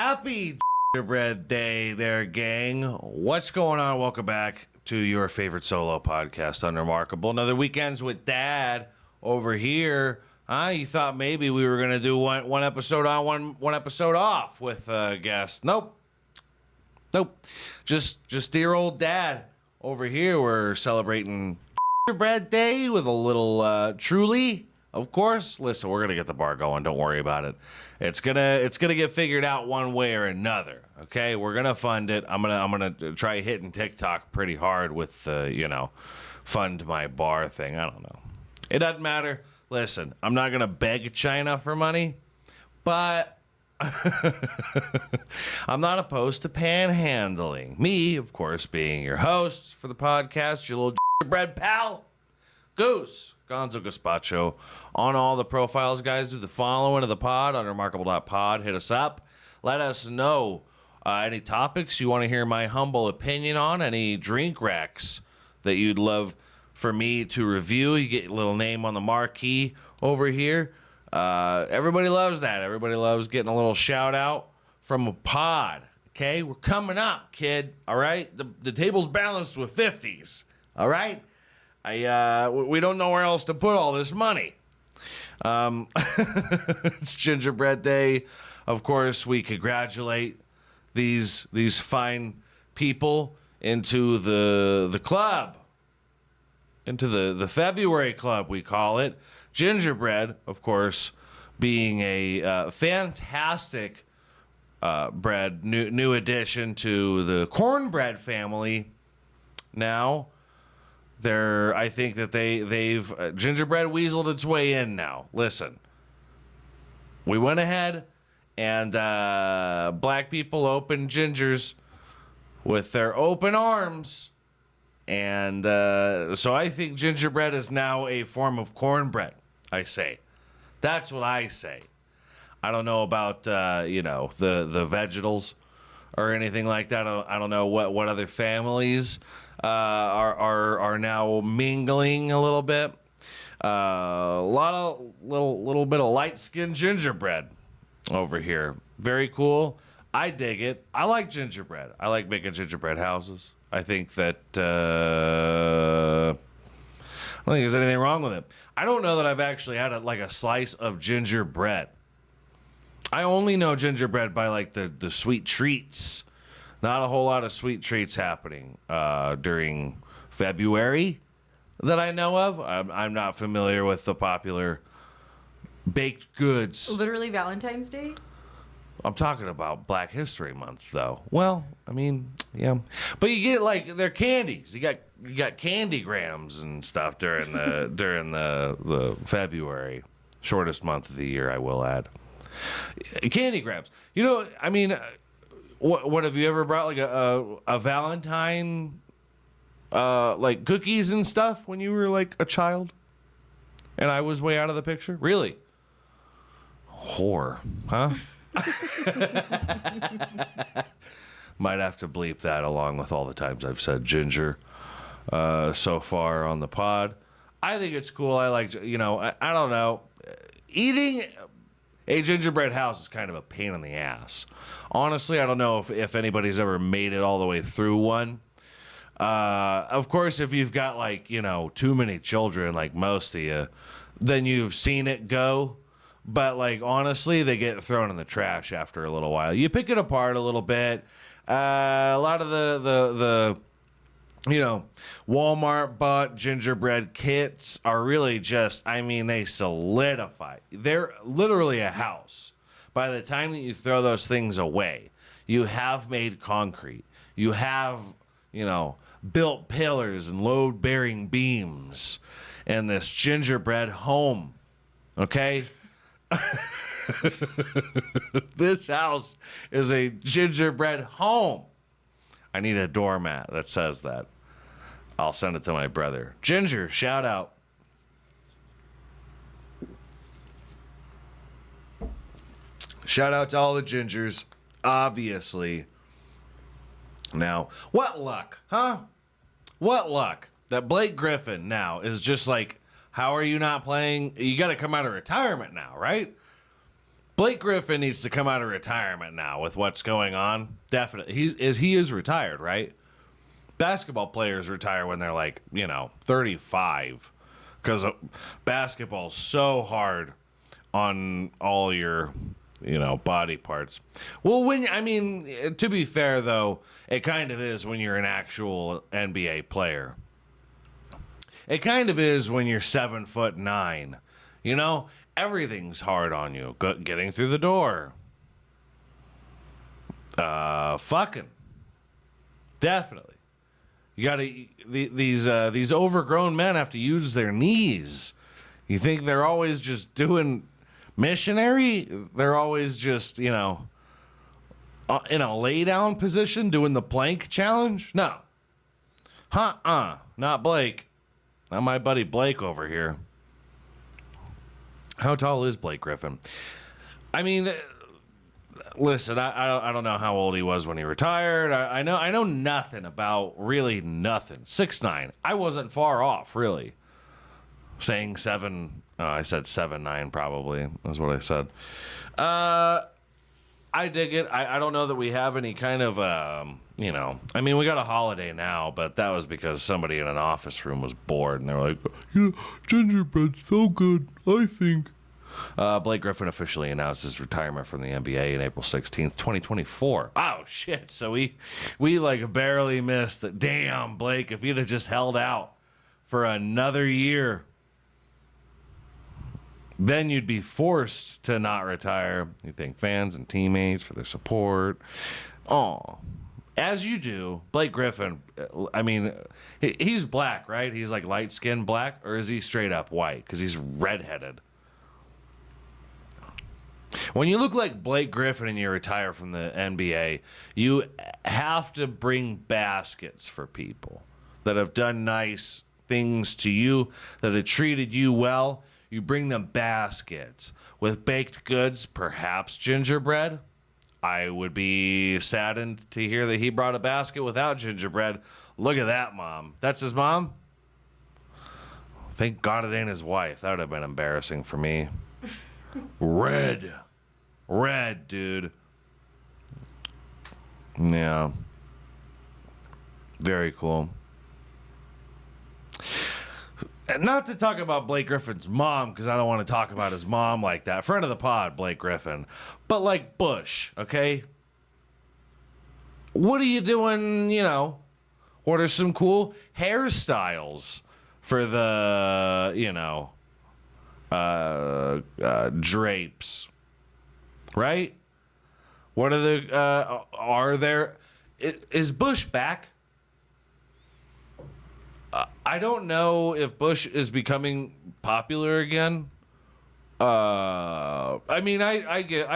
Happy Gingerbread Day there, gang. What's going on? Welcome back to your favorite solo podcast, Unremarkable. Another Weekends with Dad over here. You thought maybe we were going to do one episode on, one episode off with a guest. Nope. Just dear old Dad over here. We're celebrating Gingerbread Day with a little Truly. Of course, listen, we're gonna get the bar going. Don't worry about it. It's gonna get figured out one way or another. Okay, we're gonna fund it. I'm gonna try hitting TikTok pretty hard with fund my bar thing. I don't know. It doesn't matter. Listen, I'm not gonna beg China for money, but I'm not opposed to panhandling. Me, of course, being your host for the podcast, your little gingerbread pal, Goose. Gonzo Gazpacho on all the profiles, guys. Do the following of the pod on remarkable.pod. Hit us up. Let us know any topics you want to hear my humble opinion on, any drink racks that you'd love for me to review. You get a little name on the marquee over here. Everybody loves that. Everybody loves getting a little shout out from a pod. Okay, we're coming up, kid. All right, the table's balanced with 50s. All right. We don't know where else to put all this money. It's Gingerbread Day. Of course, we congratulate these fine people into the club, into the February club, we call it. Gingerbread, of course, being a fantastic bread, new addition to the cornbread family. Now, I think that they've gingerbread weaseled its way in now. Listen, we went ahead and black people opened gingers with their open arms, and so I think gingerbread is now a form of cornbread. I say, that's what I say. I don't know about the vegetals or anything like that. I don't know what other families are now mingling a little bit. A lot of little bit of light skinned gingerbread over here. Very cool. I dig it. I like gingerbread. I like making gingerbread houses. I think that I don't think there's anything wrong with it. I don't know that I've actually had a slice of gingerbread. I only know gingerbread by the sweet treats. Not a whole lot of sweet treats happening during February that I know of. I'm not familiar with the popular baked goods. Literally Valentine's Day? I'm talking about Black History Month, though. Well, I mean, yeah. But you get they're candies. You got candy grams and stuff during the February, shortest month of the year, I will add. Candy grams. I mean, what have you ever brought a Valentine cookies and stuff when you were a child? And I was way out of the picture? Really? Whore, huh? Might have to bleep that along with all the times I've said ginger so far on the pod. I think it's cool. I like, I don't know. Eating a gingerbread house is kind of a pain in the ass. Honestly, I don't know if anybody's ever made it all the way through one. Of course, if you've got too many children, like most of you, then you've seen it go. But honestly, they get thrown in the trash after a little while. You pick it apart a little bit. A lot of the Walmart bought gingerbread kits are really just, they solidify. They're literally a house. By the time that you throw those things away, you have made concrete. You have, built pillars and load-bearing beams in this gingerbread home. Okay? This house is a gingerbread home. I need a doormat that says that. I'll send it to my brother. Ginger, shout out. Shout out to all the gingers, obviously. Now, what luck, huh? What luck that Blake Griffin now is just how are you not playing? You got to come out of retirement now, right? Blake Griffin needs to come out of retirement now with what's going on. Definitely. He is retired, right? Basketball players retire when they're like, 35. Because basketball's so hard on all your, body parts. Well, to be fair, though, it kind of is when you're an actual NBA player. It kind of is when you're 7'9". Everything's hard on you. Getting through the door. Fucking. Definitely. You gotta, these overgrown men have to use their knees. You think they're always just doing missionary? They're always just, in a lay down position doing the plank challenge? No. Not Blake. Not my buddy Blake over here. How tall is Blake Griffin? I mean, listen, I don't know how old he was when he retired. I know nothing about, really nothing. 6'9". I wasn't far off, really. Saying 7, I said 7'9" probably. That's what I said. I dig it. I don't know that we have any kind of, we got a holiday now, but that was because somebody in an office room was bored, and they were like, gingerbread's so good, I think. Blake Griffin officially announced his retirement from the NBA on April 16th, 2024. Oh, shit. So we like barely missed it. Damn, Blake, if you'd have just held out for another year, then you'd be forced to not retire. You thank fans and teammates for their support. Oh, as you do. Blake Griffin, he's black, right? He's like light-skinned black, or is he straight up white? Because he's redheaded. When you look like Blake Griffin and you retire from the NBA, you have to bring baskets for people that have done nice things to you, that have treated you well. You bring them baskets with baked goods, perhaps gingerbread. I would be saddened to hear that he brought a basket without gingerbread. Look at that, Mom. That's his mom? Thank God it ain't his wife. That would have been embarrassing for me. Red, dude. Yeah. Very cool. Not to talk about Blake Griffin's mom, because I don't want to talk about his mom like that. Friend of the pod, Blake Griffin. But like Bush, okay? What are you doing, What are some cool hairstyles for the, drapes? Right? What are there, is Bush back? I don't know if Bush is becoming popular again. I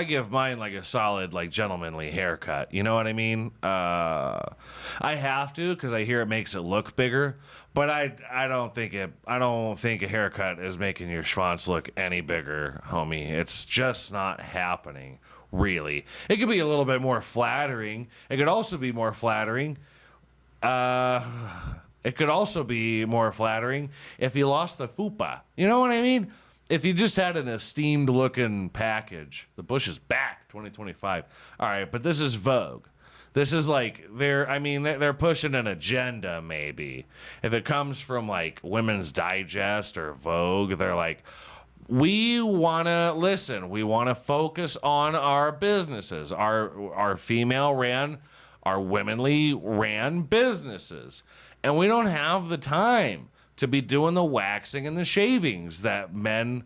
give mine like a solid, like, gentlemanly haircut. You know what I mean? I have to, because I hear it makes it look bigger. But I don't think a haircut is making your schwanz look any bigger, homie. It's just not happening, really. It could be a little bit more flattering. It could also be more flattering. It could also be more flattering if you lost the fupa. You know what I mean? If you just had an esteemed looking package. The Bush is back, 2025. All right, but this is Vogue. This is like, they're pushing an agenda, maybe. If it comes from like Women's Digest or Vogue, they're like, we want to focus on our businesses, our female ran, our womanly ran businesses. And we don't have the time to be doing the waxing and the shavings that men,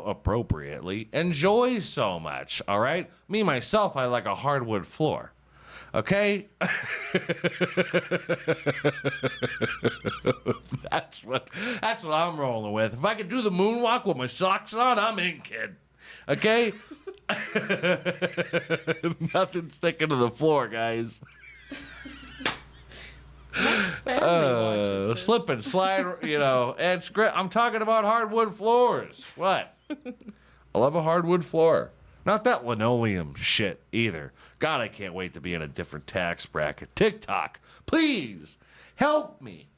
appropriately enjoy so much. All right. Me, myself, I like a hardwood floor. Okay. That's what I'm rolling with. If I could do the moonwalk with my socks on, I'm in, kid. Okay. Nothing sticking to the floor, guys. Slip and slide, it's great. I'm talking about hardwood floors. What? I love a hardwood floor. Not that linoleum shit either. God, I can't wait to be in a different tax bracket. TikTok, please help me.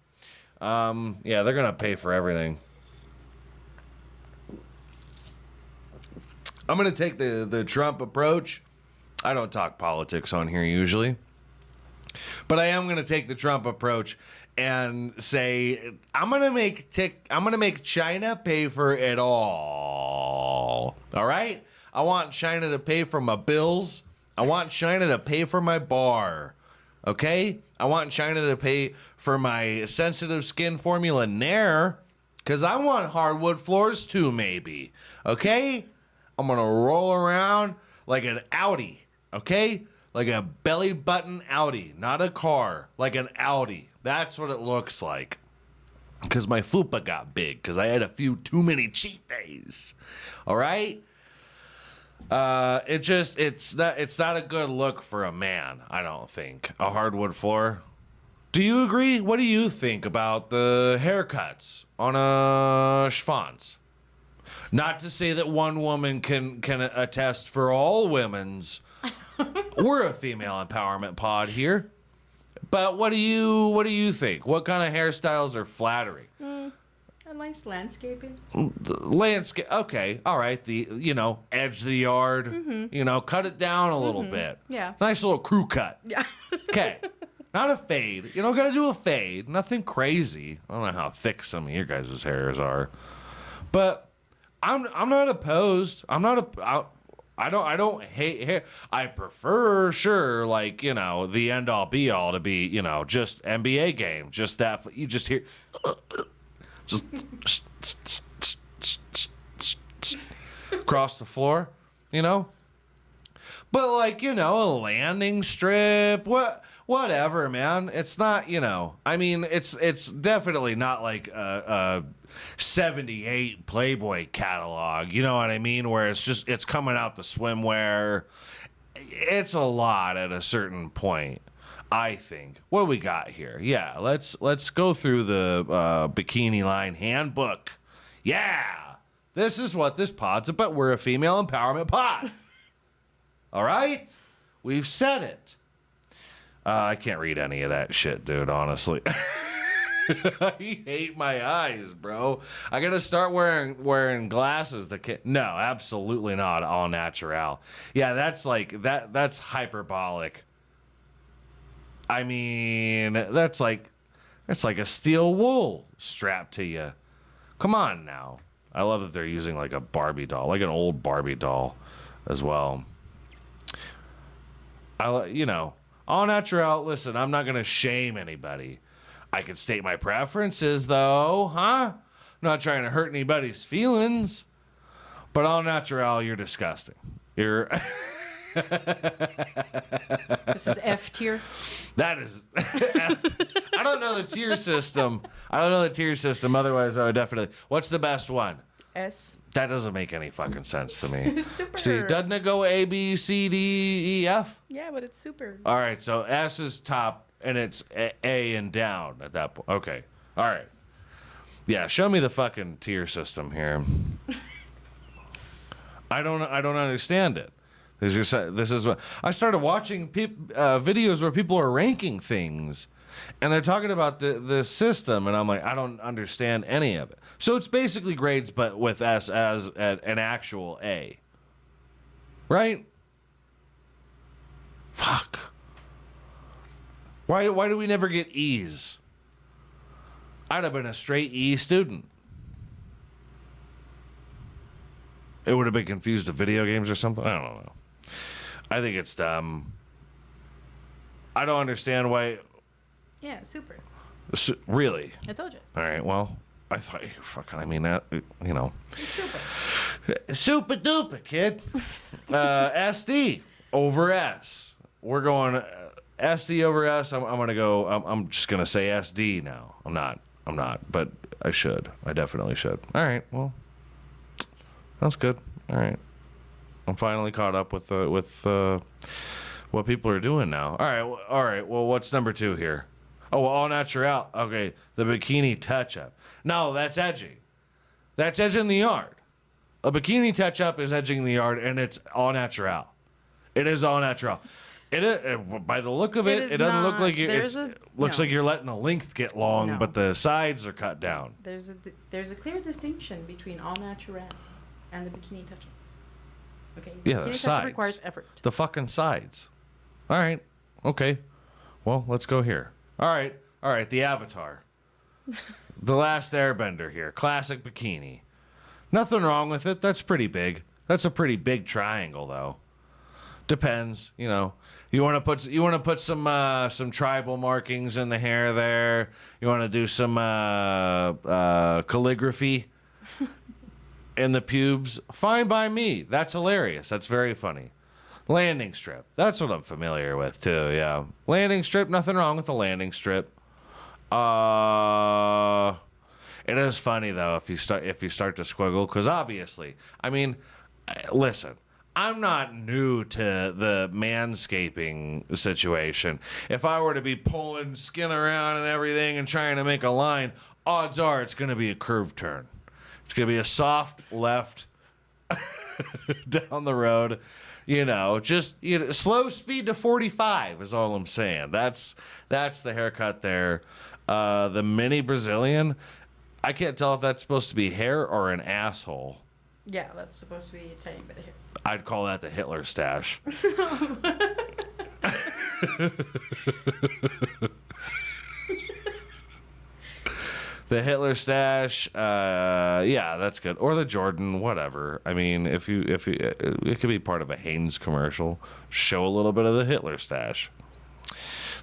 They're gonna pay for everything. I'm going to take the Trump approach. I don't talk politics on here usually. But I am going to take the Trump approach and say I'm going to make China pay for it all. All right? I want China to pay for my bills. I want China to pay for my bar. Okay? I want China to pay for my sensitive skin formula Nair, cuz I want hardwood floors too maybe. Okay? I'm going to roll around like an Audi. Okay? Like a belly button Audi, not a car, like an Audi. That's what it looks like. Because my fupa got big, because I had a few too many cheat days. All right? It's not a good look for a man, I don't think. A hardwood floor. Do you agree? What do you think about the haircuts on a schwanz? Not to say that one woman can attest for all women's. We're a female empowerment pod here. But what do you think? What kind of hairstyles are flattering? A nice landscaping. Landscape. Okay. All right. Edge the yard. Cut it down a little bit. Yeah. Nice little crew cut. Yeah. Okay. Not a fade. You don't got to do a fade. Nothing crazy. I don't know how thick some of your guys' hairs are. But I'm not opposed. I don't hate hair. I prefer, sure, like, the end all be all to be, just NBA game. Just that. You just hear. Just across the floor, But, like, a landing strip. Whatever, man. It's not, it's definitely not like a 78 Playboy catalog, you know what I mean? Where it's coming out the swimwear. It's a lot at a certain point, I think. What do we got here? Yeah, let's go through the bikini line handbook. Yeah, this is what this pod's about. We're a female empowerment pod. All right? We've said it. I can't read any of that shit, dude, honestly. I hate my eyes, bro. I gotta start wearing glasses. No, absolutely not. All natural. Yeah, that's like that's hyperbolic. I mean, that's like a steel wool strapped to you. Come on now. I love that they're using like a Barbie doll, like an old Barbie doll as well. All natural. Listen, I'm not gonna shame anybody. I could state my preferences, though, huh? I'm not trying to hurt anybody's feelings. But all natural, you're disgusting. You're. This is F tier. That is. I don't know the tier system. Otherwise, I would definitely. What's the best one? S. That doesn't make any fucking sense to me. It's super. See, doesn't it go A, B, C, D, E, F? Yeah, but it's super. All right, so S is top. And it's A and down at that point. Okay. All right. Yeah, show me the fucking tier system here. I don't understand it. This is what I started watching videos where people are ranking things, and they're talking about the system, and I'm like, I don't understand any of it. So it's basically grades, but with S as an actual A. Right? Fuck. Why do we never get E's? I'd have been a straight E student. It would have been confused to video games or something. I don't know. I think it's dumb. I don't understand why. Yeah, super. Really? I told you. All right, well, I thought you fucking, It's super. Super duper, kid. SD over S. We're going SD over S. I'm just gonna say SD now. I'm not, but I should. I definitely should. All right, well, that's good. All right, I'm finally caught up with what people are doing now. All right. Well, what's number 2 here? Oh, all natural. Okay, the bikini touch-up. No, that's edging. That's edging the yard. A bikini touch-up is edging the yard, and it's all natural. It is all natural. It is, by the look of it doesn't look like looks like you're letting the length get long, but the sides are cut down. There's a clear distinction between all natural and the bikini touch-up. Okay. Yeah, the Bikini sides. requires effort. The fucking sides. All right. Okay. Well, let's go here. All right. All right. The Avatar. The Last Airbender here. Classic bikini. Nothing wrong with it. That's pretty big. That's a pretty big triangle, though. Depends, you know. You want to put some tribal markings in the hair there. You want to do some calligraphy in the pubes. Fine by me. That's hilarious. That's very funny. Landing strip. That's what I'm familiar with too. Yeah, landing strip. Nothing wrong with the landing strip. It is funny though if you start to squiggle, because obviously, I mean, listen. I'm not new to the manscaping situation. If I were to be pulling skin around and everything and trying to make a line, odds are it's going to be a curved turn. It's going to be a soft left down the road. You know, just slow speed to 45 is all I'm saying. That's the haircut there. The mini Brazilian, I can't tell if that's supposed to be hair or an asshole. Yeah, that's supposed to be a tiny bit of hair. I'd call that the Hitler stash. The Hitler stash, yeah, that's good. Or the Jordan, whatever. I mean, if you, it could be part of a Hanes commercial. Show a little bit of the Hitler stash.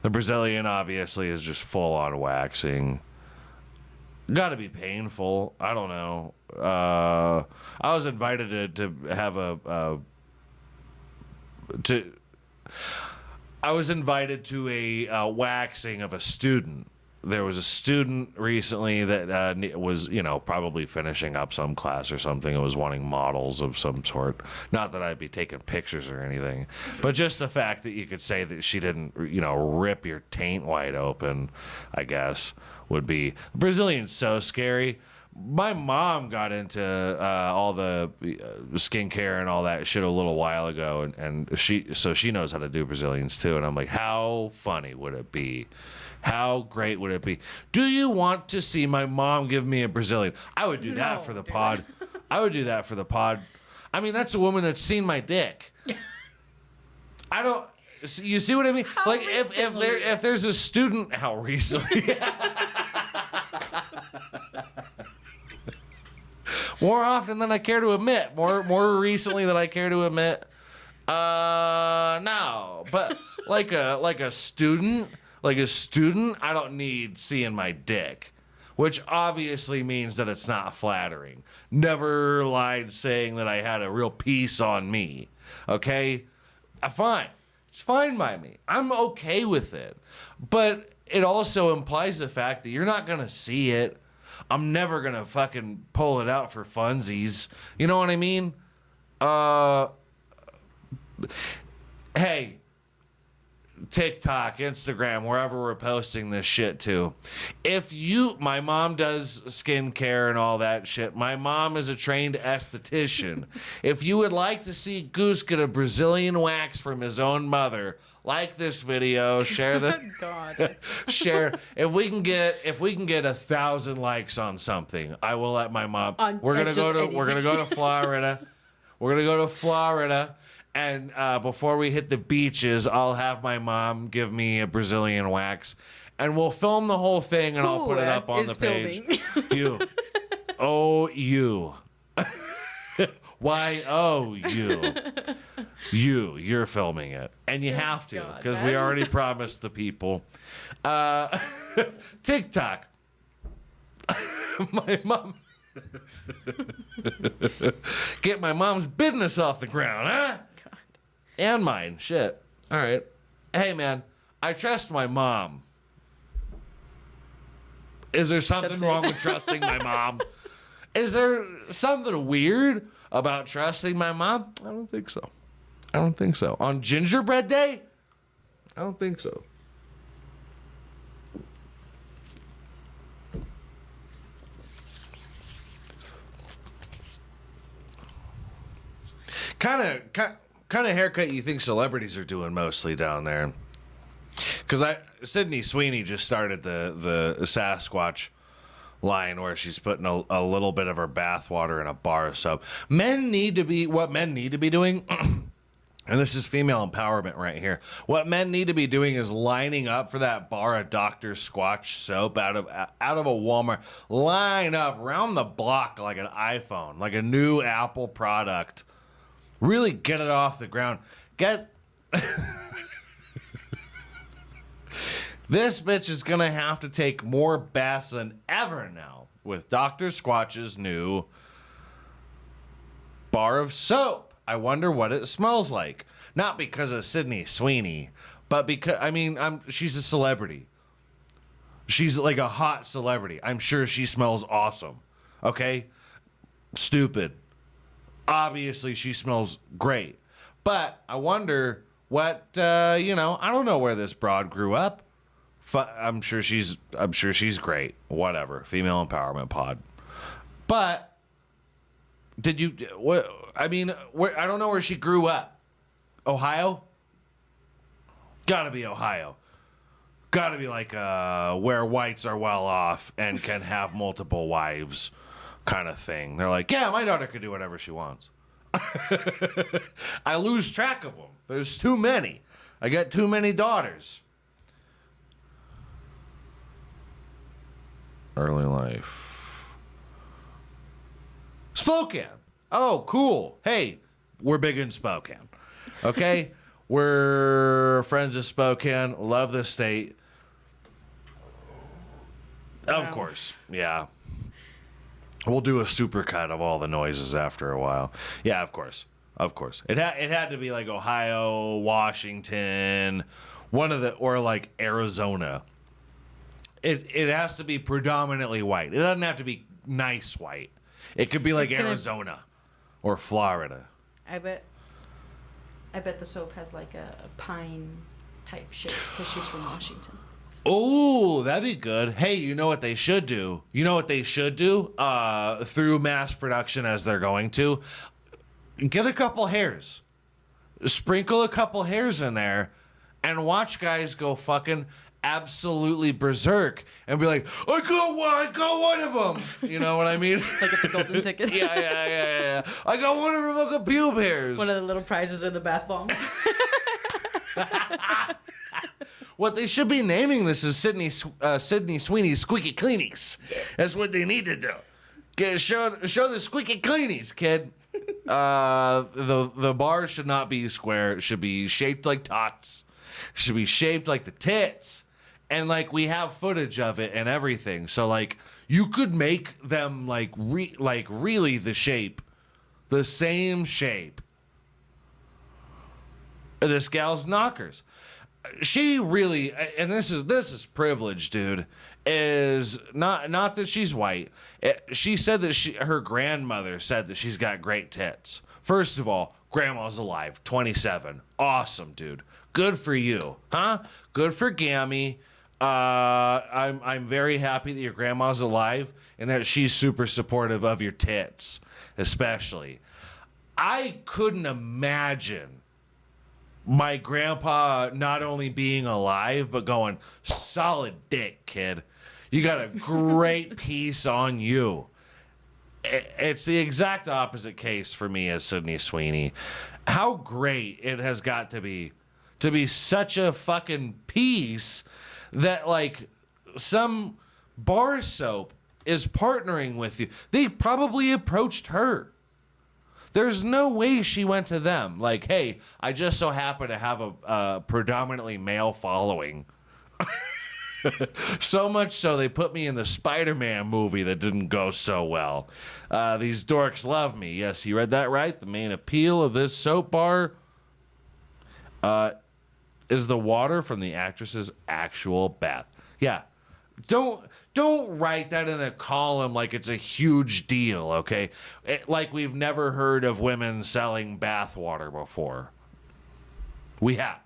The Brazilian obviously is just full on waxing. Got to be painful. I don't know. I was invited to have I was invited to a waxing of a student. There was a student recently that was, probably finishing up some class or something. It was wanting models of some sort. Not that I'd be taking pictures or anything, but just the fact that you could say that she didn't, rip your taint wide open, I guess, would be. The Brazilian's so scary. My mom got into all the skincare and all that shit a little while ago, and she knows how to do Brazilians too. And I'm like, how funny would it be? How great would it be? Do you want to see my mom give me a Brazilian? I would do that for the pod. I would do that for the pod. I mean, that's a woman that's seen my dick. I don't. You see what I mean? How recently? if there's a student, how recently? More often than I care to admit. More recently than I care to admit. No, but like a student. Like a student, I don't need seeing my dick, which obviously means that it's not flattering. Never lied saying that I had a real piece on me. Okay? Fine. It's fine by me. I'm okay with it. But it also implies the fact that you're not going to see it. I'm never going to fucking pull it out for funsies. You know what I mean? Hey. TikTok, Instagram, wherever we're posting this shit to. My mom does skincare and all that shit. My mom is a trained esthetician. If you would like to see Goose get a Brazilian wax from his own mother, like this video, share the God. share. If we can get 1,000 likes on something, I will let my mom. We're gonna go to Florida. We're gonna go to Florida. And before we hit the beaches, I'll have my mom give me a Brazilian wax. And we'll film the whole thing, and I'll put it up on the page. You. Oh, you. Why, oh, you. You're filming it. And you have to, because we already promised the people. TikTok. My mom. Get my mom's business off the ground, huh? And mine. Shit. All right. Hey, man. I trust my mom. Is there something wrong with trusting my mom? Is there something weird about trusting my mom? I don't think so. On Gingerbread Day? I don't think so. Kind of haircut you think celebrities are doing mostly down there? Because Sydney Sweeney just started the Sasquatch line where she's putting a little bit of her bath water in a bar of soap. What men need to be doing, and this is female empowerment right here. What men need to be doing is lining up for that bar of Dr. Squatch soap out of a Walmart. Line up round the block like an iPhone, like a new Apple product. Really get it off the ground. This bitch is gonna have to take more baths than ever now with Dr. Squatch's new bar of soap. I wonder what it smells like. Not because of Sydney Sweeney, but because, she's a celebrity. She's like a hot celebrity. I'm sure she smells awesome. Okay? Stupid. Obviously, she smells great. But I wonder what, I don't know where this broad grew up. I'm sure she's great. Whatever. Female empowerment pod. But I don't know where she grew up. Ohio? Gotta be Ohio. Gotta be like where whites are well off and can have multiple wives kind of thing. They're like, yeah, my daughter could do whatever she wants. I lose track of them. There's too many. I got too many daughters. Early life. Spokane. Oh, cool. Hey, we're big in Spokane. Okay? We're friends of Spokane. Love the state. Of course. Yeah. We'll do a supercut of all the noises after a while. Yeah, of course. Of course. It had to be like Ohio, Washington, or like Arizona. It has to be predominantly white. It doesn't have to be nice white. It could be like Arizona or Florida. I bet the soap has like a pine type shape because she's from Washington. Oh, that'd be good. Hey, you know what they should do? Through mass production as they're going to, get a couple hairs. Sprinkle a couple hairs in there and watch guys go fucking absolutely berserk and be like, I got one of them. You know what I mean? Like it's a golden ticket. Yeah. I got one of her fucking pube hairs. One of the little prizes in the bath bomb. What they should be naming this is Sydney Sweeney's Squeaky Cleanies. That's what they need to do. Show the Squeaky Cleanies, kid. The bar should not be square. It should be shaped like tots. It should be shaped like the tits. And like we have footage of it and everything. So like you could make them really the same shape. This gal's knockers. She really, and this is privilege, dude, is not that she's white. She said that her grandmother said that she's got great tits. First of all, grandma's alive, 27. Awesome, dude. Good for you. Huh? Good for Gammy. I'm very happy that your grandma's alive and that she's super supportive of your tits, especially. I couldn't imagine my grandpa not only being alive, but going, solid dick, kid. You got a great piece on you. It's the exact opposite case for me as Sydney Sweeney. How great it has got to be such a fucking piece that, like, some bar soap is partnering with you. They probably approached her. There's no way she went to them like, hey, I just so happen to have a predominantly male following. So much so they put me in the Spider-Man movie that didn't go so well. These dorks love me. Yes, you read that right. The main appeal of this soap bar is the water from the actress's actual bath. Yeah. Don't write that in a column like it's a huge deal, okay? Like we've never heard of women selling bath water before. We have.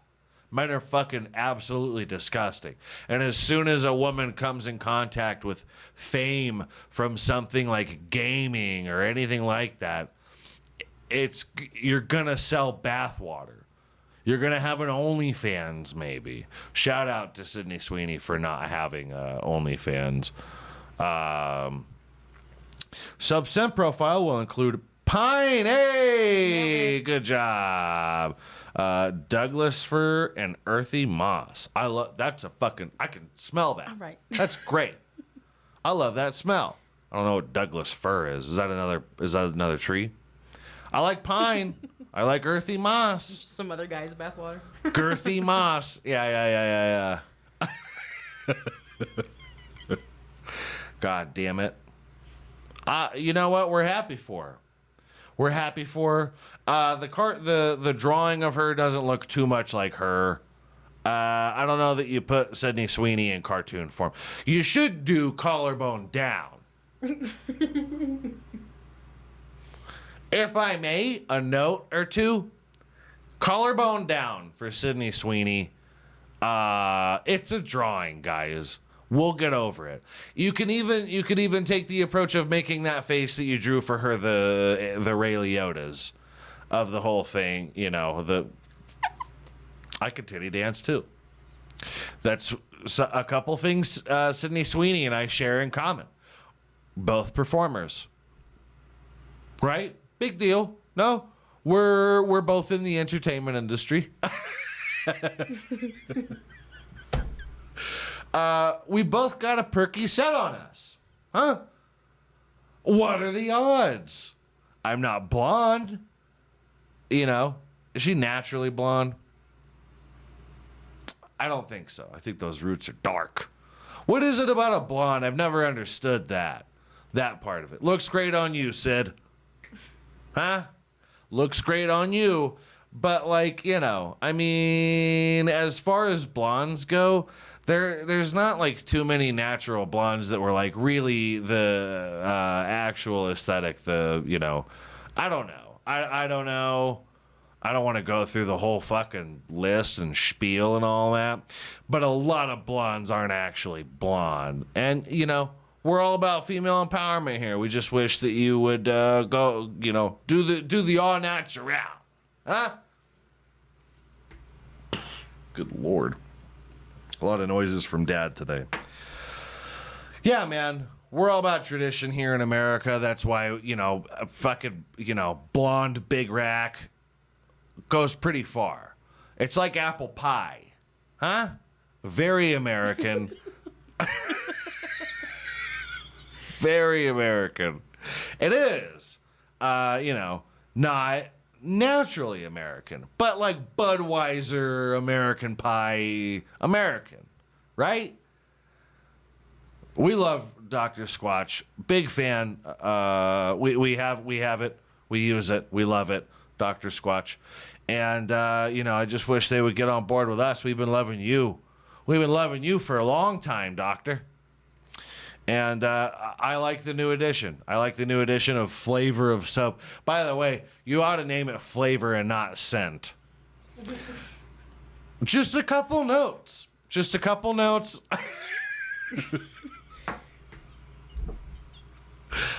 Men are fucking absolutely disgusting. And as soon as a woman comes in contact with fame from something like gaming or anything like that, you're gonna sell bath water. You're going to have an OnlyFans, maybe. Shout out to Sydney Sweeney for not having OnlyFans. Sub-scent profile will include pine. Hey, good job. Douglas fir and earthy moss. I love that's a fucking. I can smell that. All right. That's great. I love that smell. I don't know what Douglas fir is. Is that another tree? I like pine. I like earthy moss. Just some other guy's bathwater. Girthy moss. Yeah. God damn it. You know what? We're happy for her. We're happy for her. The drawing of her doesn't look too much like her. I don't know that you put Sydney Sweeney in cartoon form. You should do collarbone down. If I may, a note or two. Collarbone down for Sydney Sweeney. It's a drawing, guys. We'll get over it. You could even take the approach of making that face that you drew for her the Ray Liotta's of the whole thing. You know, I could titty dance too. That's a couple things Sydney Sweeney and I share in common. Both performers. Right? Big deal. No? We're both in the entertainment industry. We both got a perky set on us. Huh? What are the odds? I'm not blonde. You know, is she naturally blonde? I don't think so. I think those roots are dark. What is it about a blonde? I've never understood that part of it. Looks great on you, Sid. Huh? Looks great on you. But, like, you know, I mean, as far as blondes go, there's not, like, too many natural blondes that were, like, really the actual aesthetic, you know. I don't know. I don't know. I don't want to go through the whole fucking list and spiel and all that. But a lot of blondes aren't actually blonde. And, you know, we're all about female empowerment here. We just wish that you would go, you know, do the all natural. Huh? Good Lord. A lot of noises from Dad today. Yeah, man. We're all about tradition here in America. That's why, you know, fucking, you know, blonde big rack goes pretty far. It's like apple pie. Huh? Very American. Very American. It is. You know, not naturally American, but like Budweiser, American Pie, American, right? We love Dr. Squatch. Big fan. We have it. We use it. We love it. Dr. Squatch. And, you know, I just wish they would get on board with us. We've been loving you. We've been loving you for a long time, Doctor. And I like the new edition. I like the new edition of Flavor of Soap. By the way, you ought to name it Flavor and not Scent. Just a couple notes. Just a couple notes.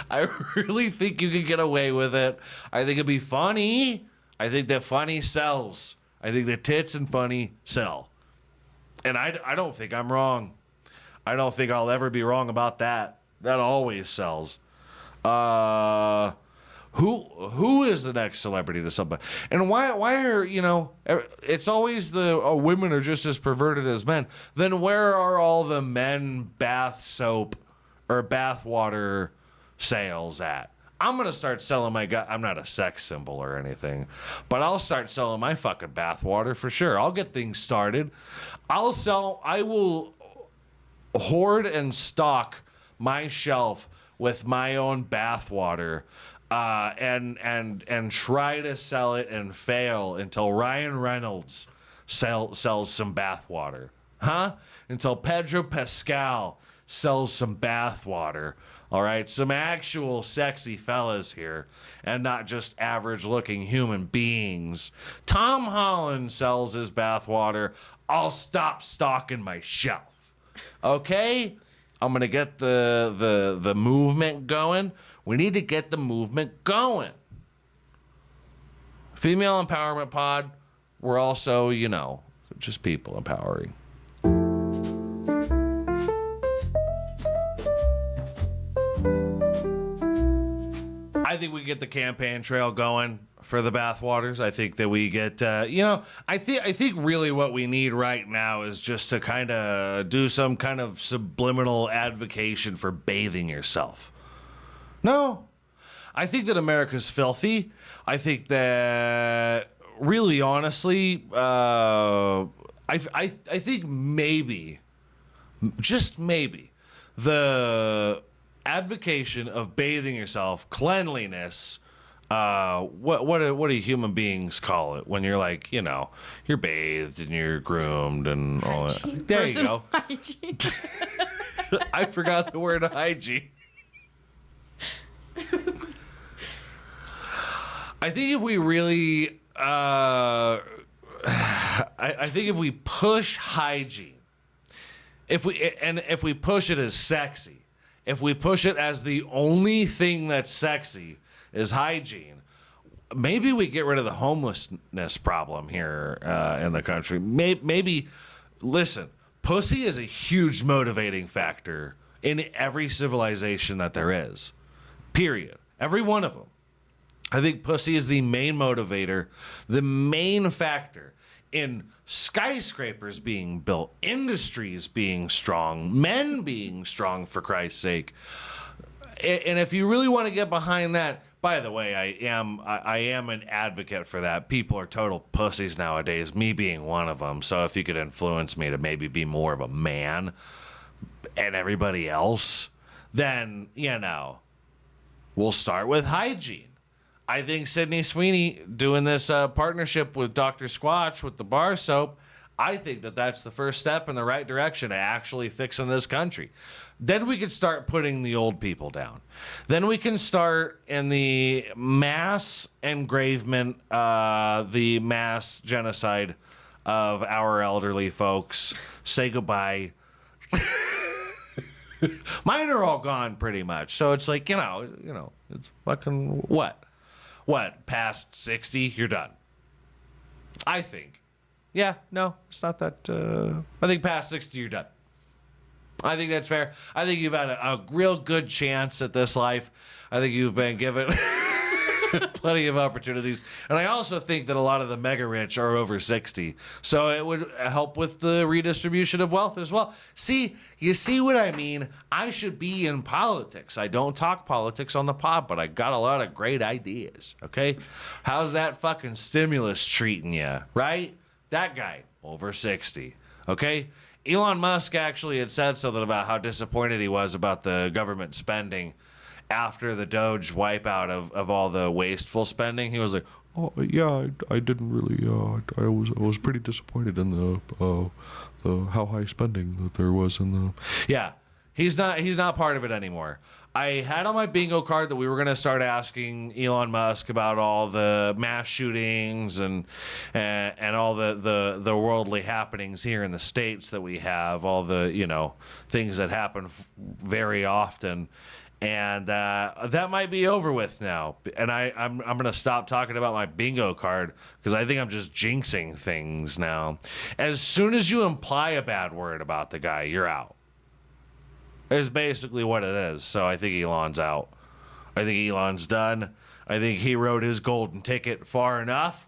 I really think you could get away with it. I think it'd be funny. I think that funny sells. I think that tits and funny sell. And I don't think I'm wrong. I don't think I'll ever be wrong about that. That always sells. Who is the next celebrity to somebody? And why are, you know, it's always women are just as perverted as men. Then where are all the men bath soap or bath water sales at? I'm going to start selling I'm not a sex symbol or anything, but I'll start selling my fucking bath water for sure. I'll get things started. I will hoard and stock my shelf with my own bath water, and try to sell it and fail until Ryan Reynolds sells some bath water. Huh? Until Pedro Pascal sells some bath water. All right, some actual sexy fellas here and not just average looking human beings. Tom Holland sells his bath water. I'll stop stocking my shelf. Okay? I'm going to get the movement going. We need to get the movement going. Female Empowerment Pod, we're also, you know, just people empowering. think we get the campaign trail going for the bathwaters. I think that we get, I think really what we need right now is just to kind of do some kind of subliminal advocation for bathing yourself. No, I think that America's filthy. I think that really, honestly, I think maybe, just maybe, the advocation of bathing yourself, cleanliness, what do human beings call it when you're like, you're bathed and you're groomed and all that. There you go. Hygiene. I forgot the word hygiene. I think if we really, I think if we push hygiene, if we push it as sexy, if we push it as the only thing that's sexy is hygiene, maybe we get rid of the homelessness problem here in the country. Maybe, listen, pussy is a huge motivating factor in every civilization that there is. Period. Every one of them. I think pussy is the main motivator, the main factor in skyscrapers being built, industries being strong, men being strong, for Christ's sake. And if you really want to get behind that, by the way, I am an advocate for that. People are total pussies nowadays, me being one of them. So if you could influence me to maybe be more of a man and everybody else, then, we'll start with hygiene. I think Sydney Sweeney doing this partnership with Dr. Squatch with the bar soap, I think that that's the first step in the right direction to actually fixing this country. Then we can start putting the old people down. Then we can start in the mass engravement, the mass genocide of our elderly folks. Say goodbye. Mine are all gone pretty much. So it's like, it's fucking what? What, past 60, you're done. I think. Yeah, no, it's not that. I think past 60, you're done. I think that's fair. I think you've had a real good chance at this life. I think you've been given plenty of opportunities. And I also think that a lot of the mega rich are over 60. So it would help with the redistribution of wealth as well. You see what I mean? I should be in politics. I don't talk politics on the pod, but I got a lot of great ideas, okay? How's that fucking stimulus treating you, right? That guy, over 60, okay? Elon Musk actually had said something about how disappointed he was about the government spending after the Doge wipeout of all the wasteful spending. He was like, "Oh yeah, I didn't really. I was pretty disappointed in the how high spending that there was in the." Yeah, he's not part of it anymore. I had on my bingo card that we were going to start asking Elon Musk about all the mass shootings and all the worldly happenings here in the States that we have, all the things that happen very often. And that might be over with now. And I'm going to stop talking about my bingo card because I think I'm just jinxing things now. As soon as you imply a bad word about the guy, you're out. Is basically what it is. So I think Elon's out. I think Elon's done. I think he rode his golden ticket far enough.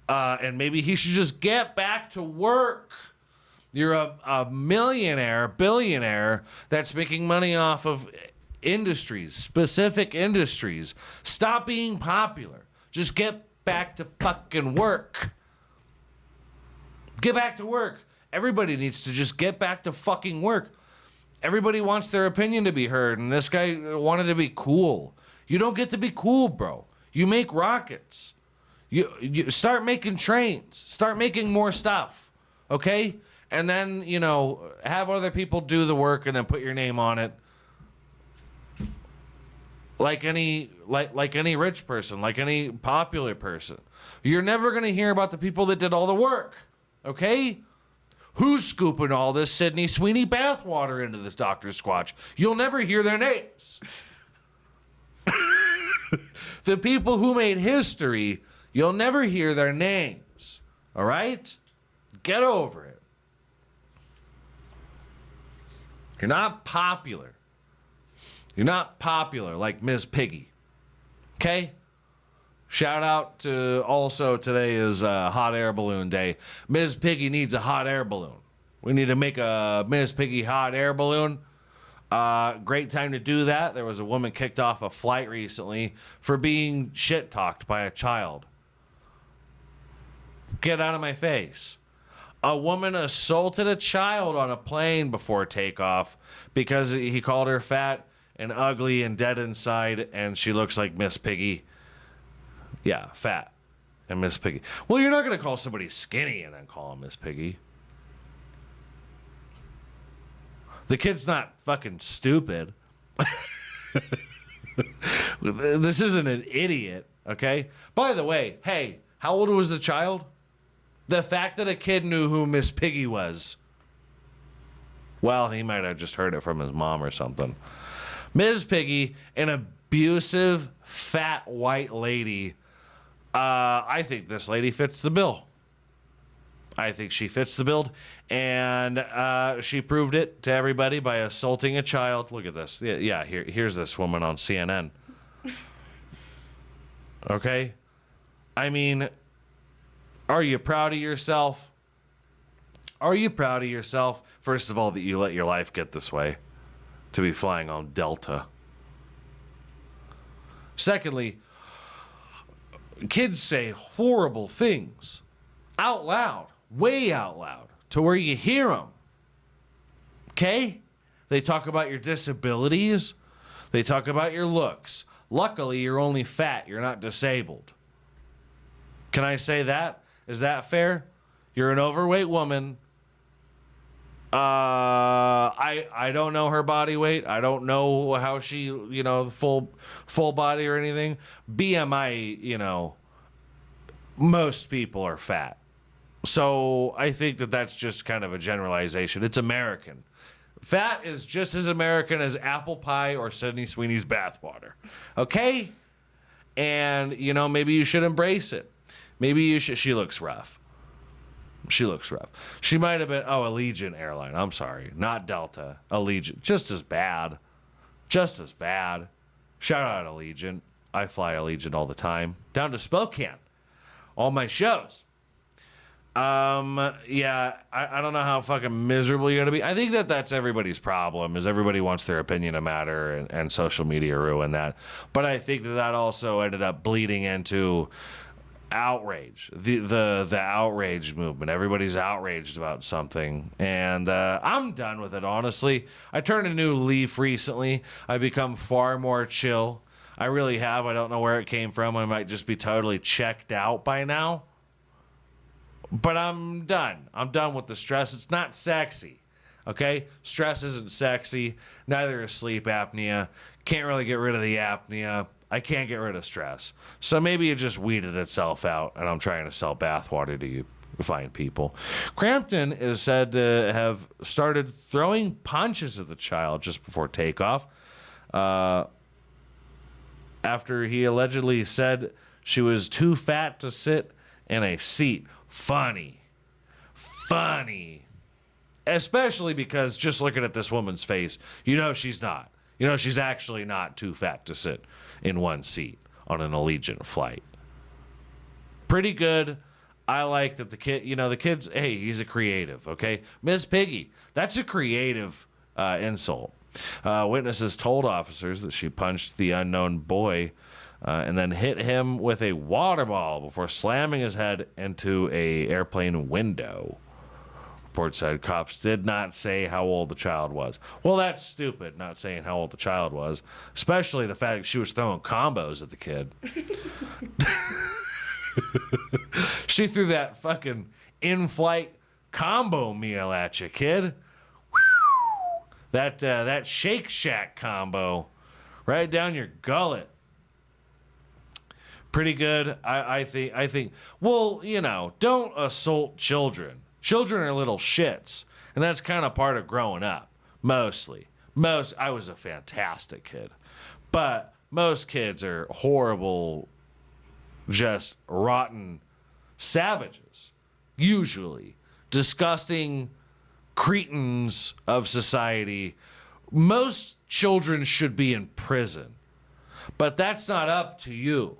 And maybe he should just get back to work. You're a millionaire, billionaire that's making money off of industries, specific industries. Stop being popular. Just get back to fucking work. Get back to work. Everybody needs to just get back to fucking work. Everybody wants their opinion to be heard, and this guy wanted to be cool. You don't get to be cool, bro. You make rockets. You start making trains. Start making more stuff, okay? And then, have other people do the work and then put your name on it. Like any rich person, like any popular person. You're never going to hear about the people that did all the work, okay? Who's scooping all this Sydney Sweeney bathwater into this Dr. Squatch? You'll never hear their names. The people who made history, you'll never hear their names. All right? Get over it. You're not popular. You're not popular like Miss Piggy. Okay? Shout out to, also today is hot air balloon day. Ms. Piggy needs a hot air balloon. We need to make a Ms. Piggy hot air balloon. Great time to do that. There was a woman kicked off a flight recently for being shit talked by a child. Get out of my face. A woman assaulted a child on a plane before takeoff because he called her fat and ugly and dead inside, and she looks like Miss Piggy. Yeah, fat and Miss Piggy. Well, you're not going to call somebody skinny and then call him Miss Piggy. The kid's not fucking stupid. This isn't an idiot, okay? By the way, hey, how old was the child? The fact that a kid knew who Miss Piggy was. Well, he might have just heard it from his mom or something. Ms. Piggy, an abusive, fat, white lady. I think this lady fits the bill. I think she fits the bill, and she proved it to everybody by assaulting a child. Look at this. Yeah, here's this woman on CNN. Okay? I mean, are you proud of yourself? Are you proud of yourself, first of all, that you let your life get this way, to be flying on Delta? Secondly, kids say horrible things out loud. Way out loud to where you hear them. Okay? They talk about your disabilities. They talk about your looks. Luckily, you're only fat. You're not disabled. Can I say that? Is that fair? You're an overweight woman. I don't know her body weight. I don't know how she, full body or anything. BMI, most people are fat. So I think that that's just kind of a generalization. It's American. Fat is just as American as apple pie or Sydney Sweeney's bathwater. Okay? And, maybe you should embrace it. Maybe you should. She looks rough. She looks rough. She might have been, Allegiant Airline. I'm sorry. Not Delta. Allegiant. Just as bad. Just as bad. Shout out Allegiant. I fly Allegiant all the time. Down to Spokane. All my shows. Yeah, I don't know how fucking miserable you're gonna be. I think that that's everybody's problem, is everybody wants their opinion to matter, and social media ruin that. But I think that also ended up bleeding into outrage, the outrage movement. Everybody's outraged about something, and I'm done with it, honestly. I turned a new leaf recently. I've become far more chill. I really have. I don't know where it came from. I might just be totally checked out by now. But I'm done. I'm done with the stress. It's not sexy. Okay? Stress isn't sexy. Neither is sleep apnea. Can't really get rid of the apnea. I can't get rid of stress. So maybe it just weeded itself out, and I'm trying to sell bathwater to you fine people. Crampton is said to have started throwing punches at the child just before takeoff, after he allegedly said she was too fat to sit in a seat. Funny. Especially because just looking at this woman's face, she's not. She's actually not too fat to sit in one seat on an Allegiant flight. Pretty good. I like that the kid's, hey, he's a creative, okay? Miss Piggy, that's a creative insult. Witnesses told officers that she punched the unknown boy and then hit him with a water bottle before slamming his head into a airplane window. Report said cops did not say how old the child was. Well, that's stupid, not saying how old the child was, especially the fact that she was throwing combos at the kid. She threw that fucking in-flight combo meal at you, kid. That Shake Shack combo right down your gullet. Pretty good, I think. Well, don't assault children. Children are little shits, and that's kind of part of growing up. Mostly. I was a fantastic kid, but most kids are horrible, just rotten savages. Usually, disgusting cretins of society. Most children should be in prison. But that's not up to you.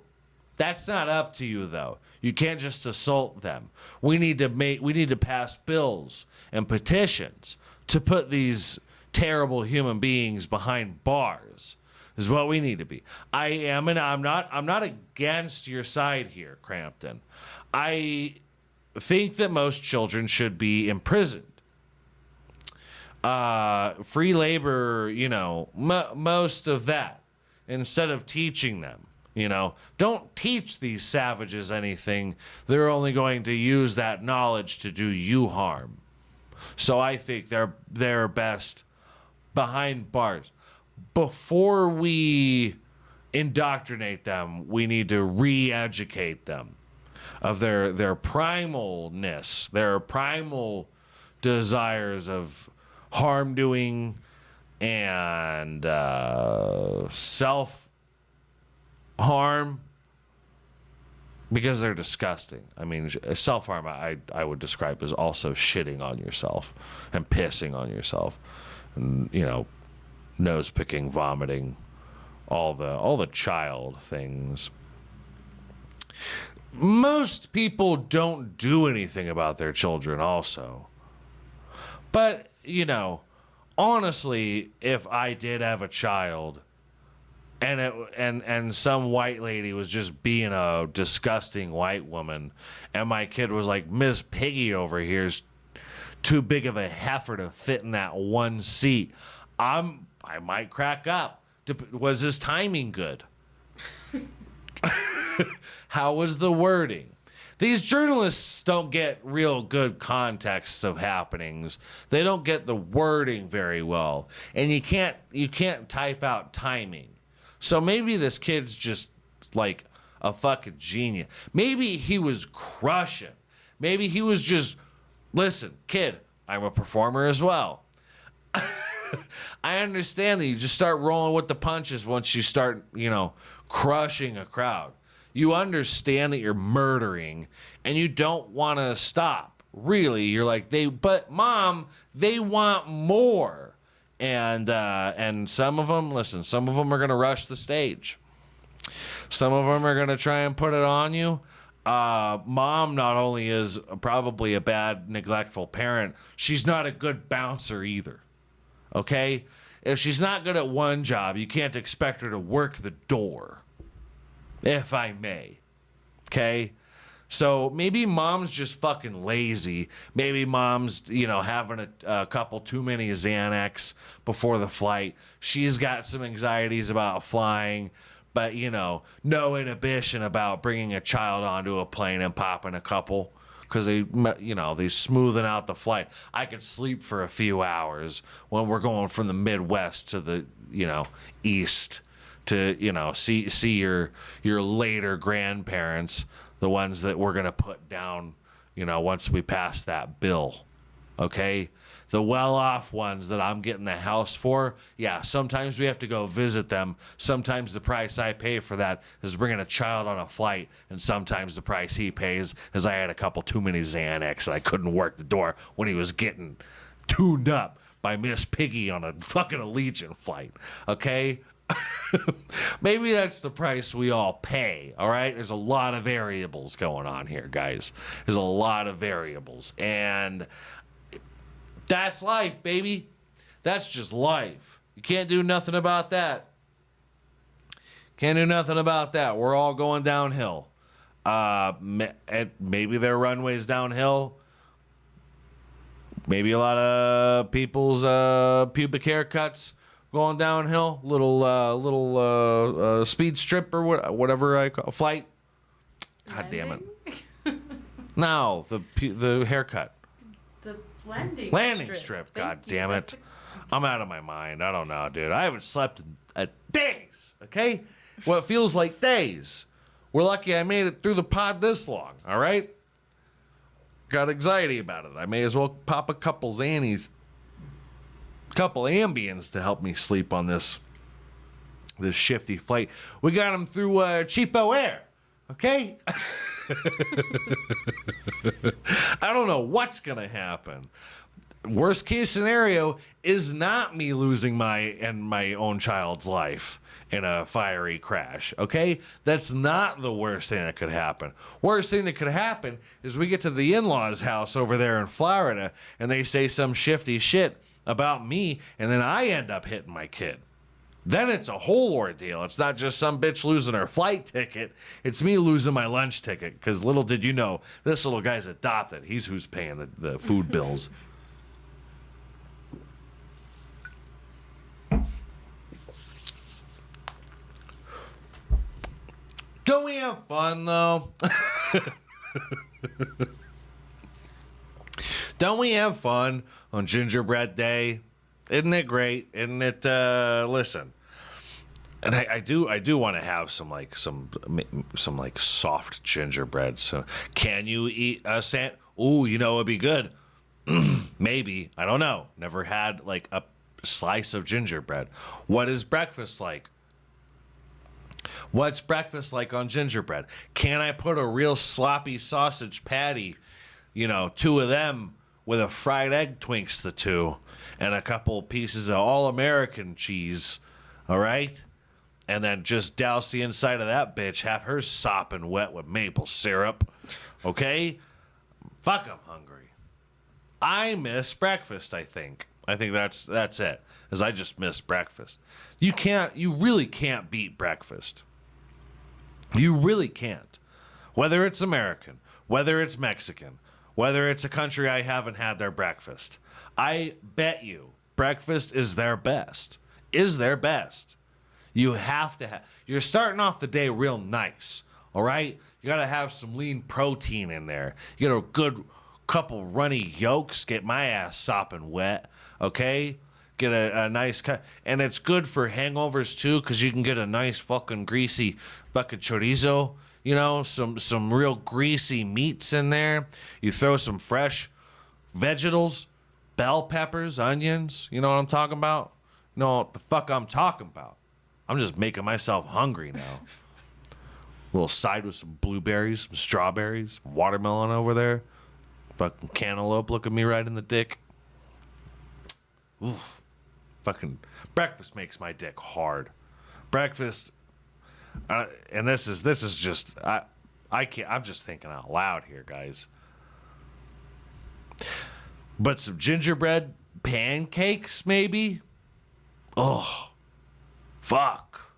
That's not up to you, though. You can't just assault them. We need to pass bills and petitions to put these terrible human beings behind bars. Is what we need to be. I'm not against your side here, Crampton. I think that most children should be imprisoned. Free labor, most of that, instead of teaching them. Don't teach these savages anything. They're only going to use that knowledge to do you harm. So I think they're best behind bars. Before we indoctrinate them, we need to re-educate them of their primalness, their primal desires of harm doing and self harm, because they're disgusting. I mean, self-harm I would describe as also shitting on yourself and pissing on yourself and, nose picking, vomiting, all the child things. Most people don't do anything about their children also. But, honestly, if I did have a child and some white lady was just being a disgusting white woman, and my kid was like, Miss Piggy over here's too big of a heifer to fit in that one seat, I might crack up. Was his timing good? How was the wording? These journalists don't get real good contexts of happenings. They don't get the wording very well, and you can't type out timing. So maybe this kid's just like a fucking genius. Maybe he was crushing. Maybe he was just, listen, kid, I'm a performer as well. I understand that you just start rolling with the punches once you start, crushing a crowd. You understand that you're murdering and you don't want to stop. Really, you're like, but mom, they want more. And some of them, listen, some of them are going to rush the stage. Some of them are going to try and put it on you. Mom not only is probably a bad, neglectful parent, she's not a good bouncer either. Okay? If she's not good at one job, you can't expect her to work the door, if I may. Okay? So maybe mom's just fucking lazy. Maybe mom's, having a couple too many Xanax before the flight. She's got some anxieties about flying, but, no inhibition about bringing a child onto a plane and popping a couple because they smoothing out the flight. I could sleep for a few hours when we're going from the Midwest to the, East to, see your later grandparents, the ones that we're going to put down, once we pass that bill. Okay? The well-off ones that I'm getting the house for, yeah, sometimes we have to go visit them. Sometimes the price I pay for that is bringing a child on a flight, and sometimes the price he pays is I had a couple too many Xanax and I couldn't work the door when he was getting tuned up by Miss Piggy on a fucking Allegiant flight. Okay? Maybe that's the price we all pay, all right? There's a lot of variables going on here, guys. There's a lot of variables. And that's life, baby. That's just life. You can't do nothing about that. Can't do nothing about that. We're all going downhill. Maybe their runway's downhill. Maybe a lot of people's pubic haircuts going downhill, little speed strip or whatever I call flight. God damn it! No, the haircut. The landing strip. God damn it! I'm out of my mind. I don't know, dude. I haven't slept in days. Okay, what feels like days. We're lucky I made it through the pod this long. All right. Got anxiety about it. I may as well pop a couple Xannies. Couple Ambiens to help me sleep on this shifty flight. We got them through cheapo air, okay? I don't know what's gonna happen. worst case scenario is not me losing my own child's life in a fiery crash, okay? That's not the worst thing that could happen. Worst thing that could happen is we get to the in-laws' house over there in Florida and they say some shifty shit about me and then I end up hitting my kid. Then it's a whole ordeal. It's not just some bitch losing her flight ticket. It's me losing my lunch ticket because little did you know, this little guy's adopted. He's who's paying the food bills. Don't we have fun, though? Don't we have fun on Gingerbread Day? Isn't it great? Isn't it, listen. And I do want to have some soft gingerbread. So can you eat a Ooh, you know it'd be good. Maybe. I don't know. Never had like a slice of gingerbread. What is breakfast like? What's breakfast like on gingerbread? Can I put a real sloppy sausage patty, 2 of them with a fried egg twixt the two and a couple pieces of all-American cheese, all right? And then just douse the inside of that bitch, have her sopping wet with maple syrup, okay? Fuck, I'm hungry. I miss breakfast, I think. I think that's it, is I just miss breakfast. You really can't beat breakfast. You really can't. Whether it's American, whether it's Mexican, whether it's a country I haven't had their breakfast. I bet you breakfast is their best. You have to have. You're starting off the day real nice, all right? You got to have some lean protein in there. You got a good couple runny yolks, get my ass sopping wet, okay? Get a nice cut. And it's good for hangovers, too, because you can get a nice fucking greasy fucking chorizo, some real greasy meats in there. You throw some fresh vegetables, bell peppers, onions. You know what I'm talking about? You know what the fuck I'm talking about. I'm just making myself hungry now. A little side with some blueberries, some strawberries, watermelon over there. Fucking cantaloupe looking me right in the dick. Oof. Fucking breakfast makes my dick hard. Breakfast, and this is just I can't. I'm just thinking out loud here, guys. But some gingerbread pancakes, maybe. Oh, fuck.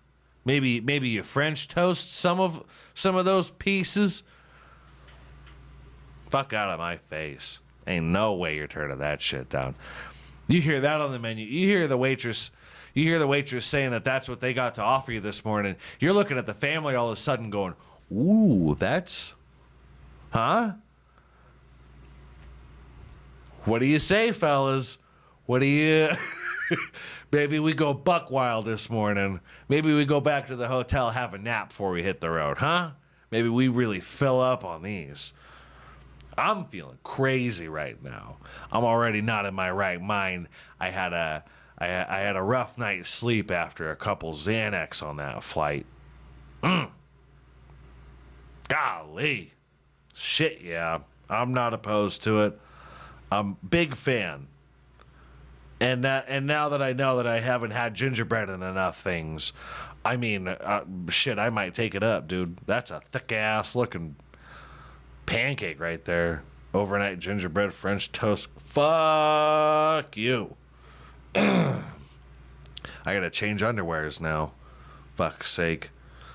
Maybe you French toast some of those pieces. Fuck out of my face. Ain't no way you're turning that shit down. You hear that on the menu. You hear the waitress saying that that's what they got to offer you this morning. You're looking at the family all of a sudden going, ooh, that's, huh? What do you say, fellas? What do you... Maybe we go buck wild this morning. Maybe we go back to the hotel, have a nap before we hit the road, huh? Maybe we really fill up on these. I'm feeling crazy right now. I'm already not in my right mind. I had a rough night's sleep after a couple Xanax on that flight. Golly. Shit, yeah. I'm not opposed to it. I'm big fan. And now that I know that I haven't had gingerbread in enough things, I mean, shit, I might take it up, dude. That's a thick-ass looking pancake right there. Overnight gingerbread French toast. Fuck you. I gotta change underwears now. Fuck's sake.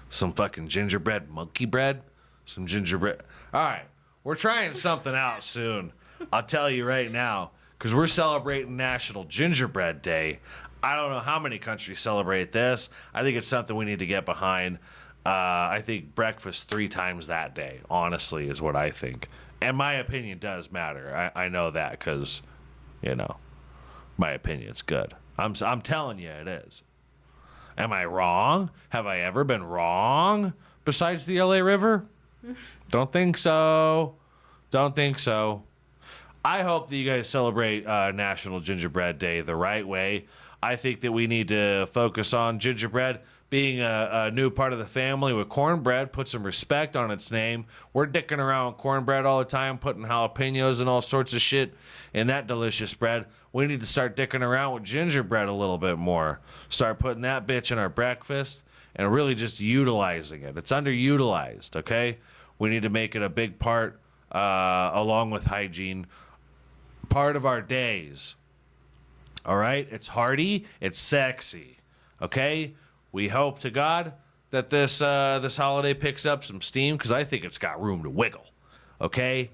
Some fucking gingerbread monkey bread. Some gingerbread. Alright, we're trying something out soon. I'll tell you right now. Because we're celebrating National Gingerbread Day. I don't know how many countries celebrate this. I think it's something we need to get behind. I think breakfast 3 times that day, honestly, is what I think. And my opinion does matter. I know that because, my opinion's good. I'm telling you it is. Am I wrong? Have I ever been wrong besides the LA River? Don't think so. I hope that you guys celebrate National Gingerbread Day the right way. I think that we need to focus on gingerbread being a new part of the family with cornbread, put some respect on its name. We're dicking around with cornbread all the time, putting jalapenos and all sorts of shit in that delicious bread. We need to start dicking around with gingerbread a little bit more. Start putting that bitch in our breakfast and really just utilizing it. It's underutilized, okay? We need to make it a big part, along with hygiene, part of our days. All right? It's hearty. It's sexy. Okay? We hope to God that this holiday picks up some steam, because I think it's got room to wiggle. Okay?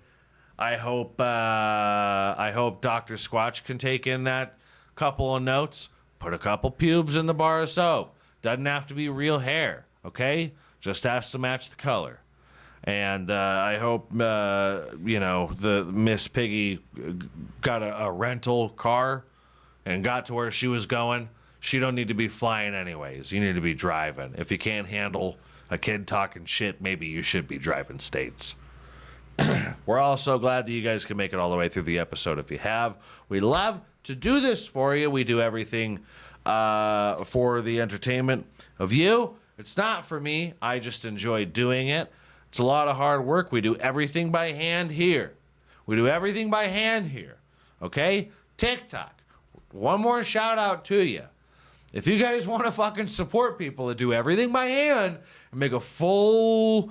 I hope Dr. Squatch can take in that couple of notes. Put a couple pubes in the bar of soap. Doesn't have to be real hair. Okay? Just has to match the color. And I hope, the Miss Piggy got a rental car and got to where she was going. She don't need to be flying anyways. You need to be driving. If you can't handle a kid talking shit, maybe you should be driving states. We're all so glad that you guys can make it all the way through the episode if you have. We love to do this for you. We do everything for the entertainment of you. It's not for me. I just enjoy doing it. It's a lot of hard work. We do everything by hand here. Okay? TikTok. One more shout out to you. If you guys want to fucking support people that do everything by hand and make a full-time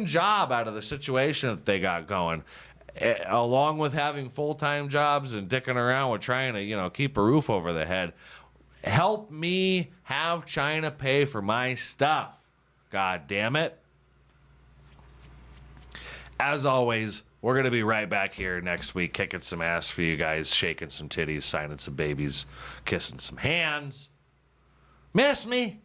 job out of the situation that they got going, along with having full-time jobs and dicking around with trying to, keep a roof over their head, help me have China pay for my stuff. God damn it. As always, we're going to be right back here next week, kicking some ass for you guys, shaking some titties, signing some babies, kissing some hands. Miss me?